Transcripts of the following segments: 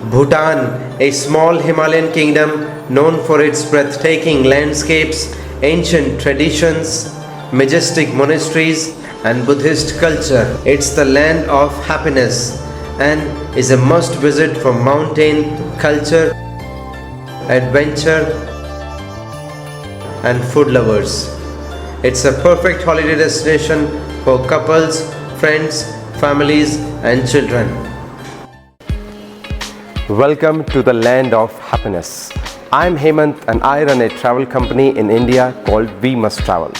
Bhutan, a small Himalayan kingdom known for its breathtaking landscapes, ancient traditions, majestic monasteries, and Buddhist culture. It's the land of happiness and is a must visit for mountain culture, adventure, and food lovers. It's a perfect holiday destination for couples, friends, families, and children. Welcome to the land of happiness. I'm Hemant and I run a travel company in India called We Must Travel.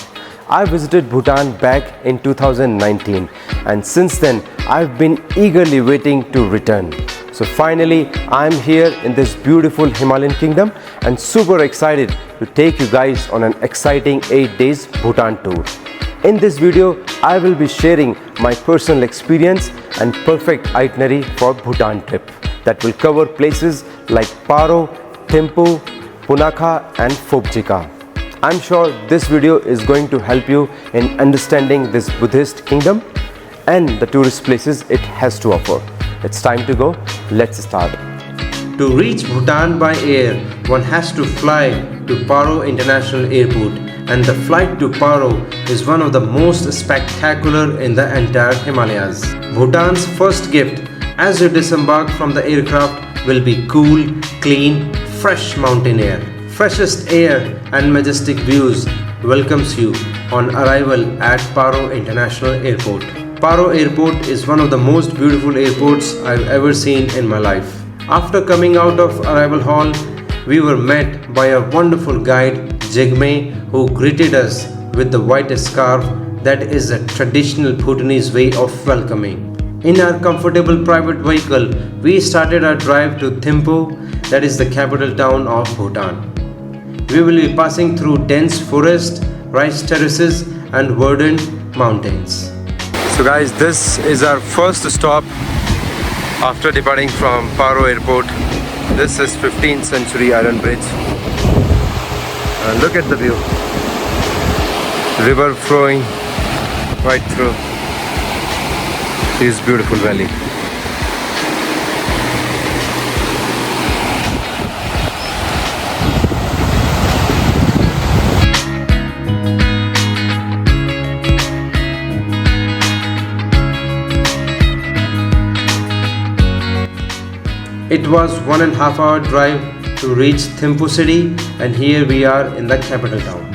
I visited Bhutan back in 2019 and since then I've been eagerly waiting to return. So finally I'm here in this beautiful Himalayan kingdom and super excited to take you guys on an exciting 8 days Bhutan tour. In this video, I will be sharing my personal experience and perfect itinerary for Bhutan trip that will cover places like Paro, Thimphu, Punakha and Phobjikha. I'm sure this video is going to help you in understanding this Buddhist kingdom and the tourist places it has to offer. It's time to go. Let's start. To reach Bhutan by air, one has to fly to Paro International Airport, and the flight to Paro is one of the most spectacular in the entire Himalayas. Bhutan's first gift as you disembark from the aircraft will be cool, clean, fresh mountain air. Freshest air and majestic views welcomes you on arrival at Paro International Airport. Paro Airport is one of the most beautiful airports I've ever seen in my life. After coming out of arrival hall, we were met by a wonderful guide, Jigme, who greeted us with the white scarf that is a traditional Bhutanese way of welcoming. In our comfortable private vehicle, we started our drive to Thimphu, that is the capital town of Bhutan. We will be passing through dense forest, rice terraces and verdant mountains. So guys, this is our first stop after departing from Paro Airport. This is 15th century iron bridge. Look at the view. River flowing right through this beautiful valley. It was 1.5 hour drive to reach Thimphu city, and here we are in the capital town.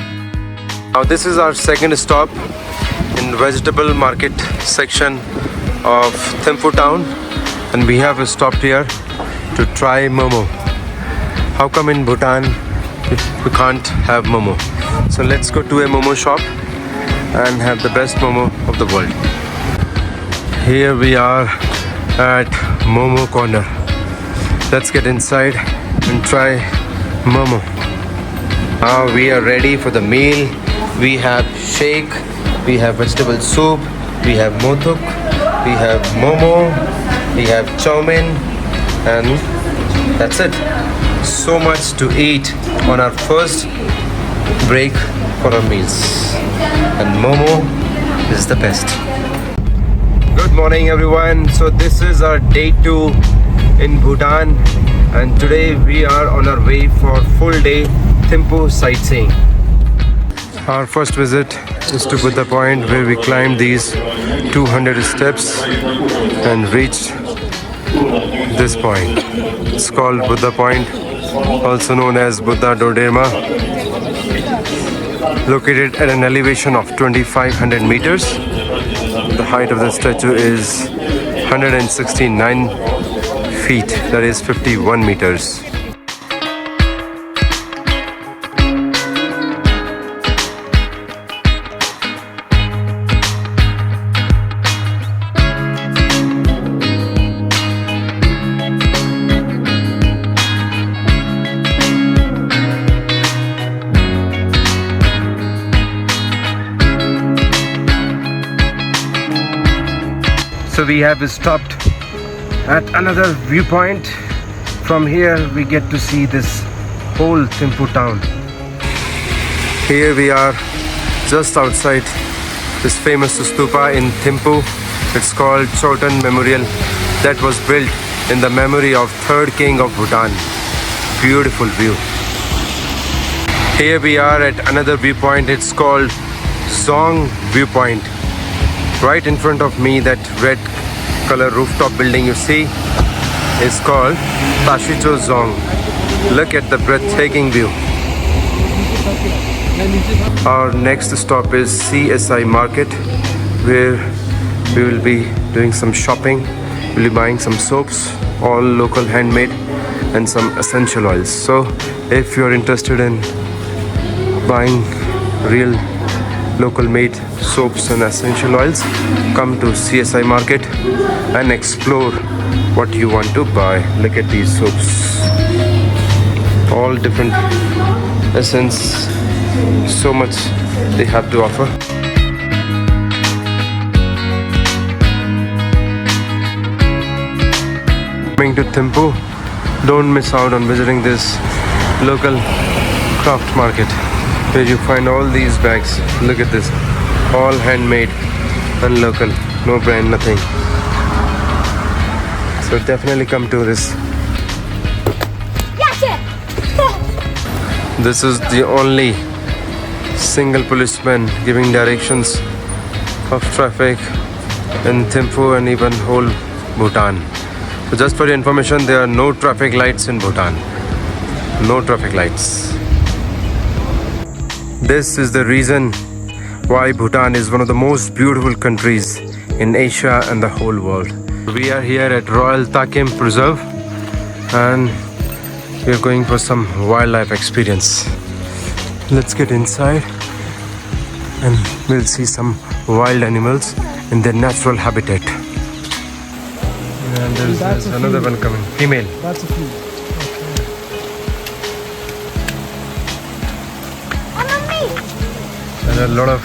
Now this is our second stop in vegetable market section of Thimphu town, and we have stopped here to try momo. How come in Bhutan we can't have momo? So let's go to a momo shop and have the best momo of the world. Here we are at Momo Corner. Let's get inside and try momo. Now we are ready for the meal. We have shake, we have vegetable soup, we have mothuk, we have momo, we have chow mein, and that's it. So much to eat on our first break for our meals. And momo is the best. Good morning everyone. So this is our day 2 in Bhutan, and today we are on our way for full day Thimphu sightseeing. Our first visit is to Buddha Point, where we climbed these 200 steps and reached this point. It's called Buddha Point, also known as Buddha Doderma, located at an elevation of 2500 meters. The height of the statue is 169 feet, that is 51 meters. So we have stopped at another viewpoint. From here we get to see this whole Thimphu town. Here we are just outside this famous stupa in Thimphu. It's called Chotan Memorial, that was built in the memory of third king of Bhutan. Beautiful view. Here we are at another viewpoint. It's called Zong Viewpoint. Right in front of me, that red color rooftop building you see is called Tashicho Zong. Look at the breathtaking view. Our next stop is CSI Market, where we will be doing some shopping. We'll be buying some soaps, all local handmade, and some essential oils. So if you're interested in buying real local made soaps and essential oils, come to CSI Market and explore what you want to buy. Look at these soaps, all different essence, so much they have to offer. Coming to Thimphu, don't miss out on visiting this local craft market where you find all these bags. Look at this, all handmade and local, no brand, nothing. So definitely come to this. This is the only single policeman giving directions of traffic in Thimphu and even whole Bhutan. So just for your information, there are no traffic lights in Bhutan. No traffic lights. This is the reason why Bhutan is one of the most beautiful countries in Asia and the whole world. We are here at Royal Takim Preserve and we are going for some wildlife experience. Let's get inside and we'll see some wild animals in their natural habitat. And there's another one coming, female. That's a female. And a lot of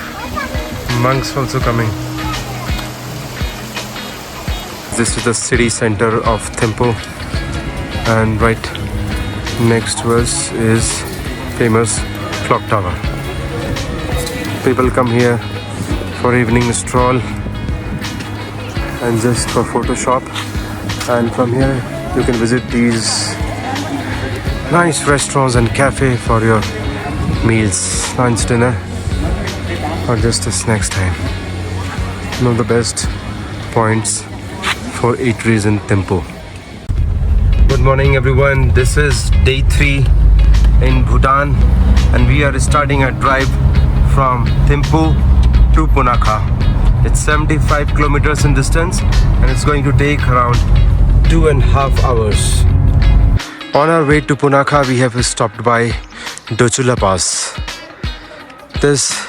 monks also coming. This is the city center of Thimphu, and right next to us is famous clock tower. People come here for evening stroll and just for Photoshop, and from here you can visit these nice restaurants and cafe for your meals, lunch, dinner, or just a snacks time. One of the best points for eateries in Thimphu. Good morning everyone, this is day 3 in Bhutan and we are starting a drive from Thimphu to Punakha. It's 75 kilometers in distance and it's going to take around 2.5 hours. On our way to Punakha, we have stopped by Dochula Pass. This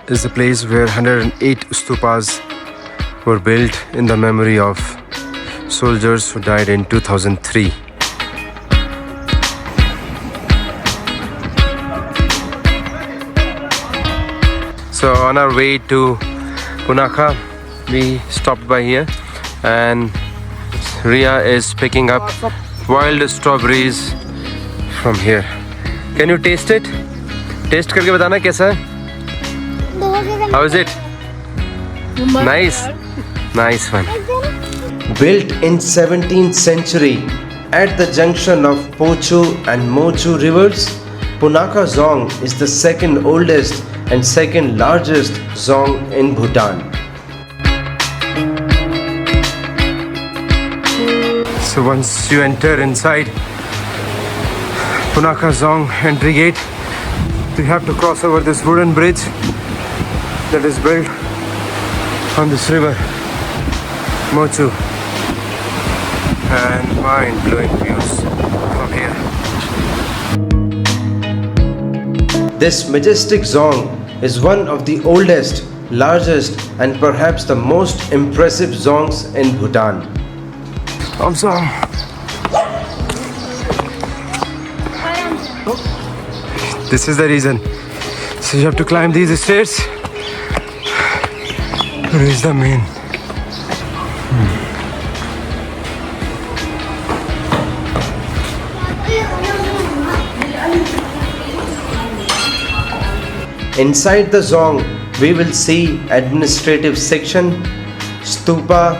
is the place where 108 stupas were built in the memory of soldiers who died in 2003. So on our way to Punakha, we stopped by here and Ria is picking up wild strawberries from here. Can you taste it? Taste करके बताना कैसा है? How is it? Nice. Nice one. Built in 17th century at the junction of Pochu and Mochu rivers, Punakha Zong is the second oldest and second largest zong in Bhutan. So once you enter inside Punakha Zong entry gate, you have to cross over this wooden bridge that is built on this river Mochu, and mind-blowing views from here. This majestic zong is one of the oldest, largest and perhaps the most impressive zongs in Bhutan. Zong. This is the reason. So you have to climb these stairs to reach the main. Inside the zong, we will see administrative section, stupa,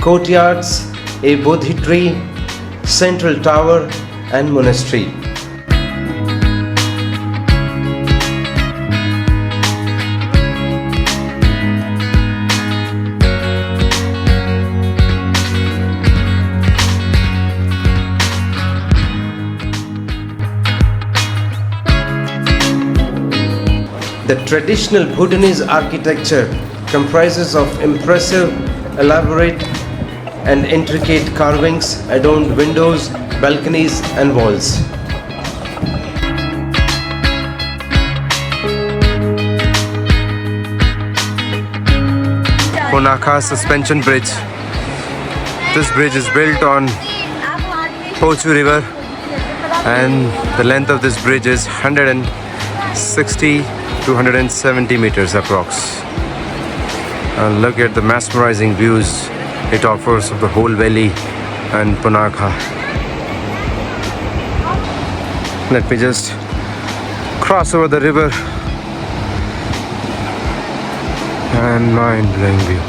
courtyards, a Bodhi tree, central tower and monastery. The traditional Bhutanese architecture comprises of impressive, elaborate and intricate carvings, adorned windows, balconies and walls. Punakha suspension bridge. This bridge is built on Phobjikha river and the length of this bridge is 160 to 170 meters approx. And look at the mesmerizing views it offers of the whole valley and Punakha. Let me just cross over the river and mind-blowing view.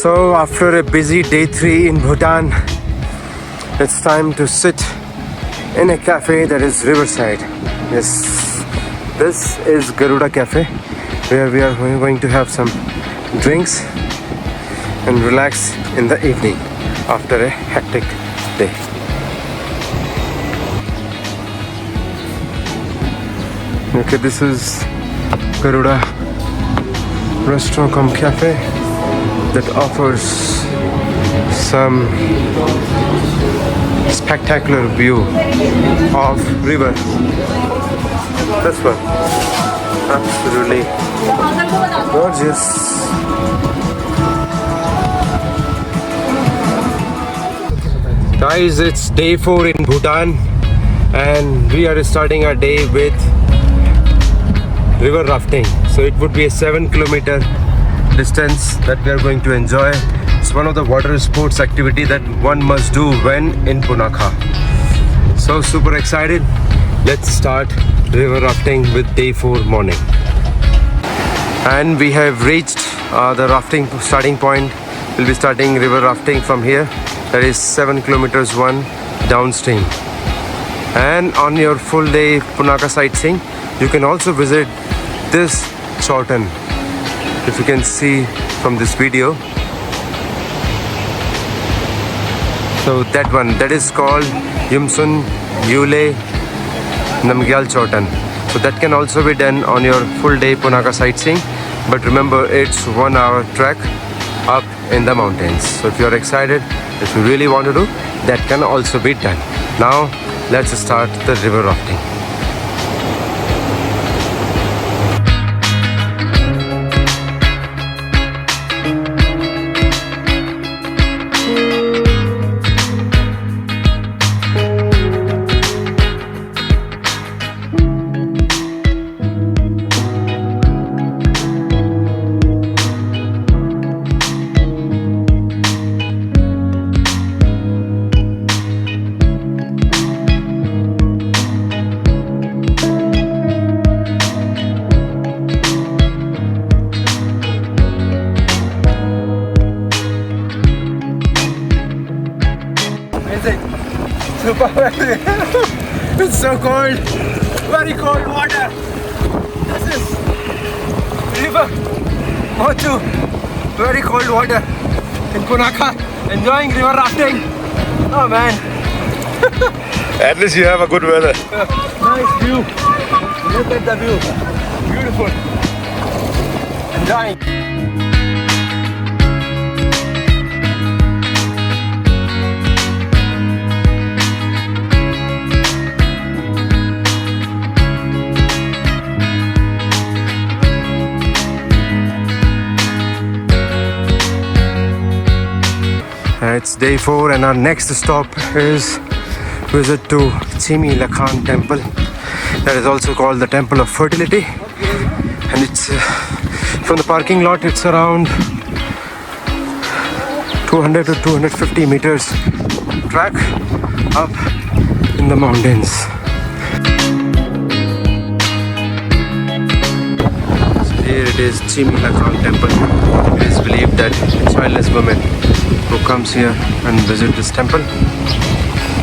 So after a busy day 3 in Bhutan, it's time to sit in a cafe that is riverside. Yes, this is Garuda Cafe, where we are going to have some drinks and relax in the evening after a hectic day. Okay, this is Garuda restaurant cum cafe that offers some spectacular view of river. This one, absolutely gorgeous. Guys, it's day 4 in Bhutan and we are starting our day with river rafting. So it would be a 7-kilometer distance that we are going to enjoy. It's one of the water sports activity that one must do when in Punakha. So super excited. Let's start river rafting with day 4 morning. And we have reached the rafting starting point. We'll be starting river rafting from here. That is 7 kilometers one downstream. And on your full day Punakha sightseeing, you can also visit this Chorten. If you can see from this video. So that one, that is called Yumsun Yule Namgyal Chorten. So that can also be done on your full day Punakha sightseeing. But remember, it's 1 hour trek up in the mountains. So if you're excited, if you really want to do, that can also be done. Now let's start the river rafting. Super it's so cold, very cold water. This is river Mochu, very cold water in Punakha, enjoying river rafting. Oh man. At least you have a good weather. Nice view. Look at the view. Beautiful. Enjoying. It's day 4 and our next stop is visit to Chimi Lakhan temple. That is also called the Temple of Fertility. And it's from the parking lot, it's around 200 to 250 meters track up in the mountains. So here it is, Chimilakal temple. It is believed that a childless woman who comes here and visits this temple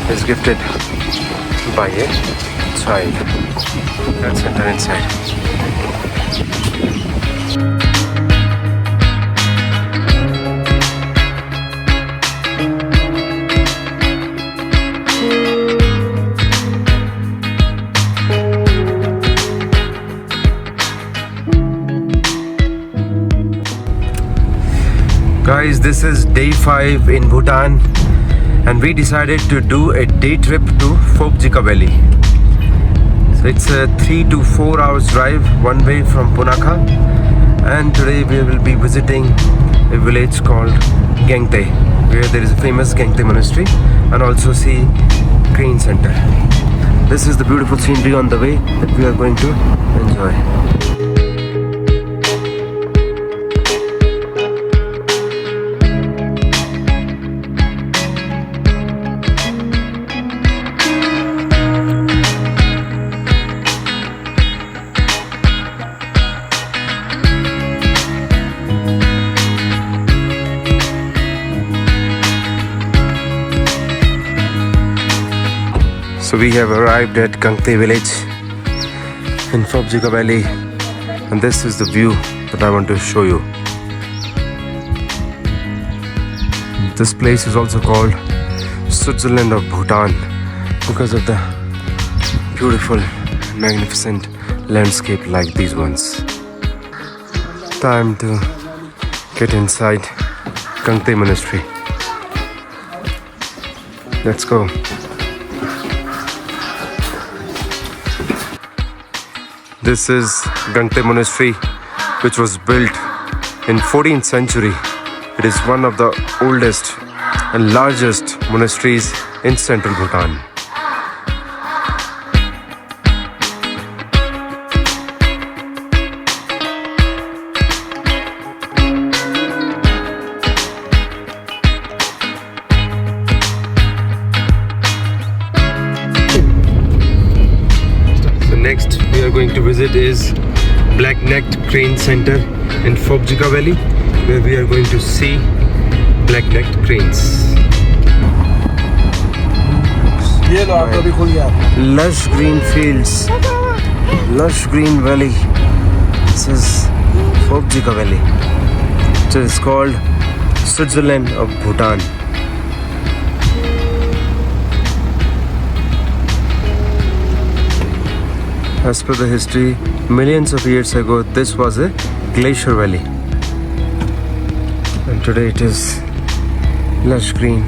is gifted by a child. Let's enter inside. Guys, this is day 5 in Bhutan and we decided to do a day trip to Phobjikha Valley. So it's a 3 to 4 hours drive one way from Punakha, and today we will be visiting a village called Gengte, where there is a famous Gengte monastery, and also see Crane Center. This is the beautiful scenery on the way that we are going to enjoy. So we have arrived at Gengte village in Phobjikha Valley, and this is the view that I want to show you. This place is also called Switzerland of Bhutan because of the beautiful, magnificent landscape like these ones. Time to get inside Gengte monastery. Let's go. This is Gengte monastery, which was built in 14th century. It is one of the oldest and largest monasteries in central Bhutan. Next we are going to visit is Black-necked Crane Center in Phobjikha Valley, where we are going to see black-necked cranes. Lush green fields, lush green valley. This is Phobjikha Valley, which is called Switzerland of Bhutan. As per the history, millions of years ago, this was a glacier valley, and today it is lush green.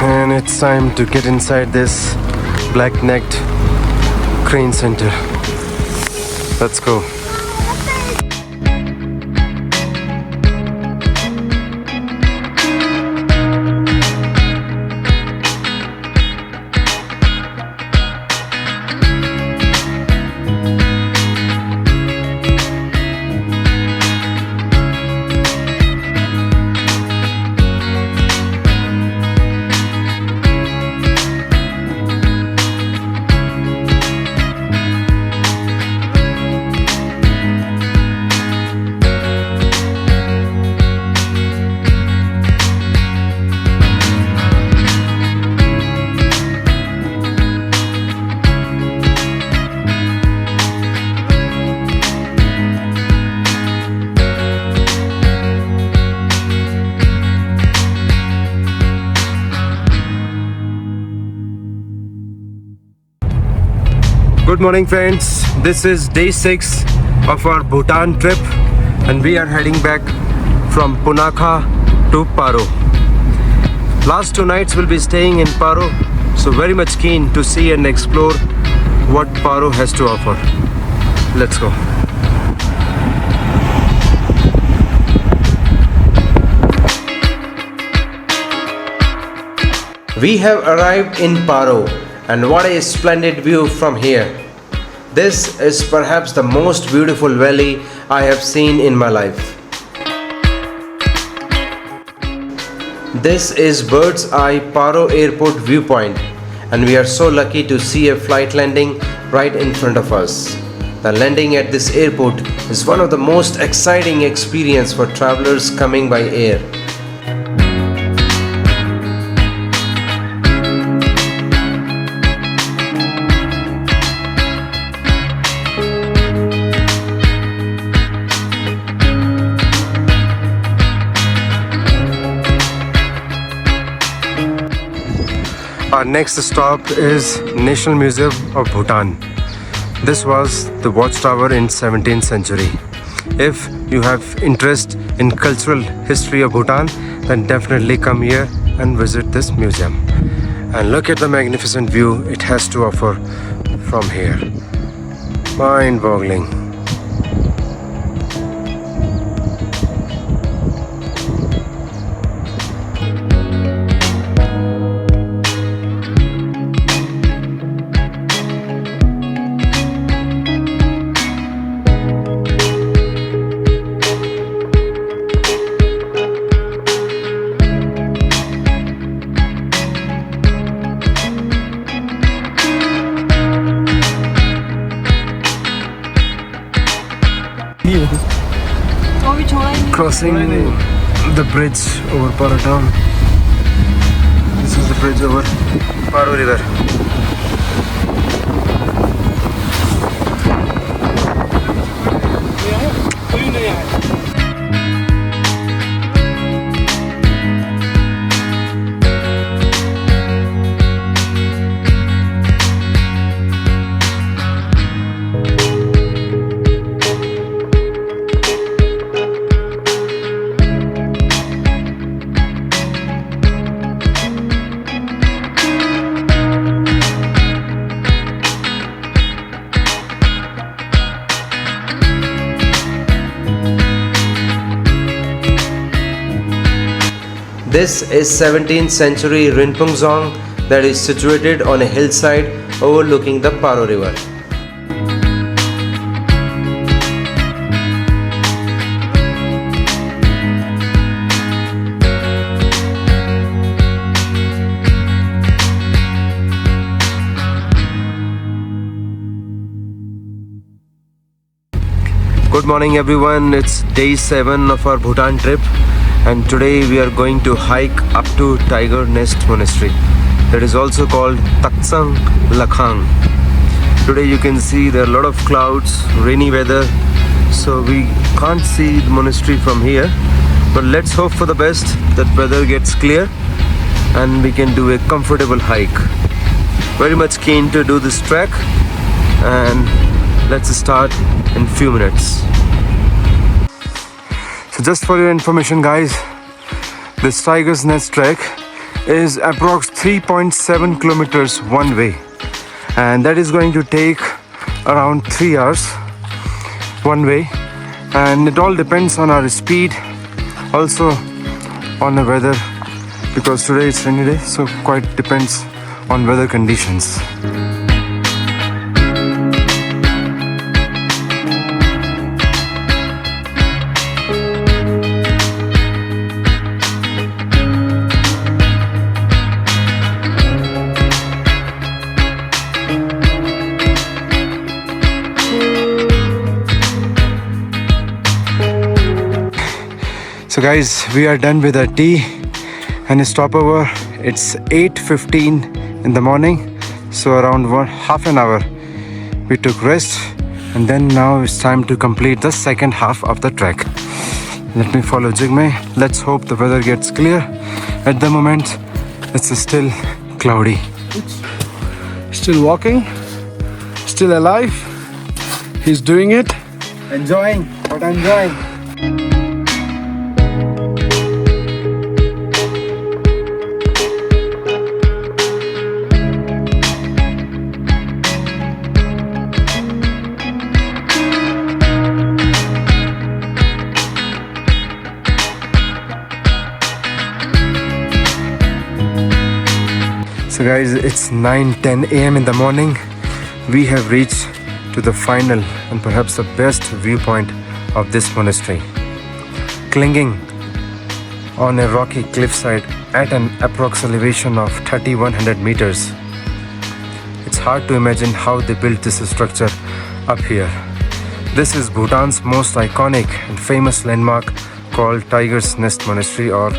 And it's time to get inside this black-necked Crane Center. Let's go. Good morning friends, this is day 6 of our Bhutan trip and we are heading back from Punakha to Paro. Last 2 nights we'll be staying in Paro, so very much keen to see and explore what Paro has to offer. Let's go. We have arrived in Paro, and what a splendid view from here. This is perhaps the most beautiful valley I have seen in my life. This is Bird's Eye Paro Airport viewpoint, and we are so lucky to see a flight landing right in front of us. The landing at this airport is one of the most exciting experiences for travelers coming by air. Our next stop is National Museum of Bhutan. This was the watchtower in 17th century. If you have interest in cultural history of Bhutan, then definitely come here and visit this museum. And look at the magnificent view it has to offer from here. Mind-boggling. Crossing the bridge over Paro town. This is the bridge over Paro river. This is 17th century Rinpoche that is situated on a hillside overlooking the Paro river. Good morning everyone, it's day 7 of our Bhutan trip. And today we are going to hike up to Tiger Nest Monastery, that is also called Taksang Lakhang. Today you can see there are a lot of clouds, rainy weather, so we can't see the monastery from here, but let's hope for the best that weather gets clear and we can do a comfortable hike. Very much keen to do this trek, and let's start in few minutes. So just for your information guys, this Tiger's Nest trek is approx 3.7 kilometers one way, and that is going to take around 3 hours one way, and it all depends on our speed, also on the weather, because today it's rainy day, so quite depends on weather conditions. So guys, we are done with our tea and a stopover. It's 8:15 in the morning, so around half an hour we took rest, and then now it's time to complete the second half of the trek. Let me follow Jigme. Let's hope the weather gets clear. At the moment it's still cloudy. Still walking, still alive. He's doing it. Enjoying what I'm enjoying. So guys, it's 9:10 a.m. in the morning. We have reached to the final and perhaps the best viewpoint of this monastery. Clinging on a rocky cliffside at an approx elevation of 3100 meters. It's hard to imagine how they built this structure up here. This is Bhutan's most iconic and famous landmark called Tiger's Nest Monastery or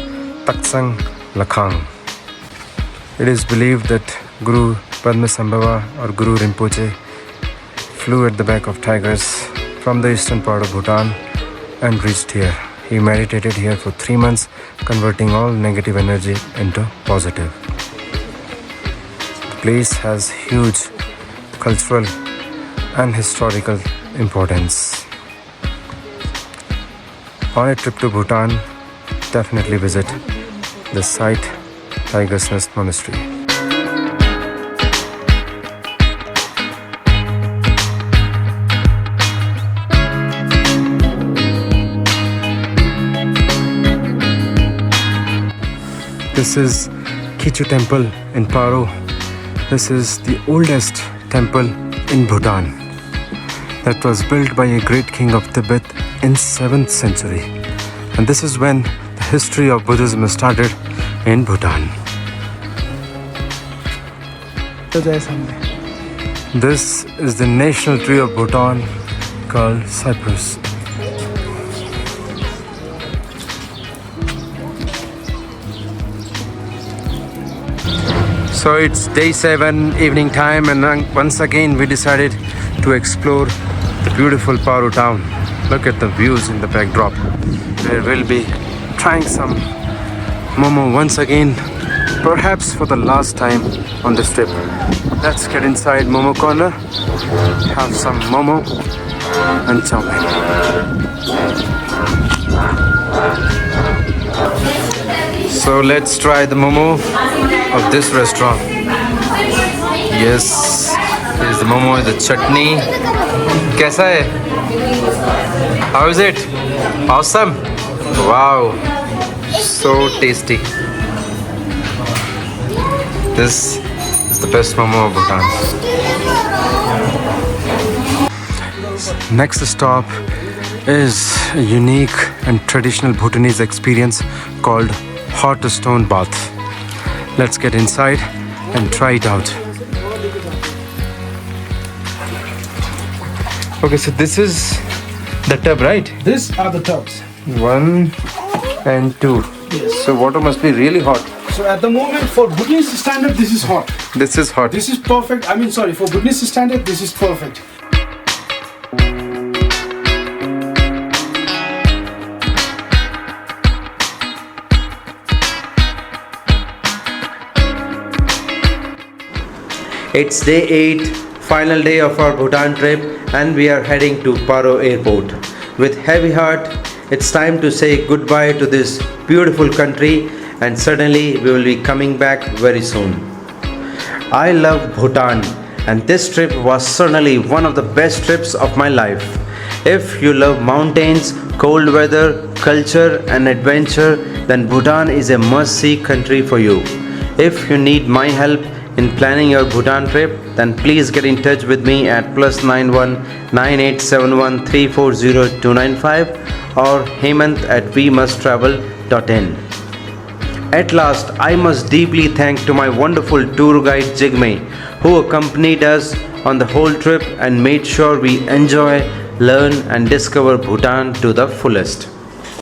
Taksang Lakhang. It is believed that Guru Padmasambhava or Guru Rinpoche flew at the back of tigers from the eastern part of Bhutan and reached here. He meditated here for 3 months, converting all negative energy into positive. The place has huge cultural and historical importance. On a trip to Bhutan, definitely visit the site Tiger's Nest Monastery. This is Khichu Temple in Paro. This is the oldest temple in Bhutan that was built by a great king of Tibet in 7th century. And this is when the history of Buddhism started in Bhutan. This is the national tree of Bhutan called cypress. So it's day 7, evening time, and once again we decided to explore the beautiful Paro town. Look at the views in the backdrop. We will be trying some momo once again, perhaps for the last time on this trip. Let's get inside Momo Corner, have some momo and chow mein. So let's try the momo of this restaurant. Yes, here's the momo with the chutney. Kaisa hai? How is it? Awesome! Wow, so tasty. This is the best momo of Bhutan. Next stop is a unique and traditional Bhutanese experience called hot stone bath. Let's get inside and try it out. Okay, so this is the tub, right? These are the tubs. 1 and 2. Yes. So water must be really hot. So at the moment, for Bhutanese standard, this is hot. This is hot. This is perfect. For Bhutanese standard, this is perfect. It's day 8, final day of our Bhutan trip, and we are heading to Paro airport. With heavy heart, it's time to say goodbye to this beautiful country, and certainly we will be coming back very soon. I love Bhutan, and this trip was certainly one of the best trips of my life. If you love mountains, cold weather, culture and adventure, then Bhutan is a must-see country for you. If you need my help in planning your Bhutan trip, then please get in touch with me at +91 9871 340 295 or hemant@wemusttravel.in. At last, I must deeply thank to my wonderful tour guide Jigme, who accompanied us on the whole trip and made sure we enjoy, learn and discover Bhutan to the fullest.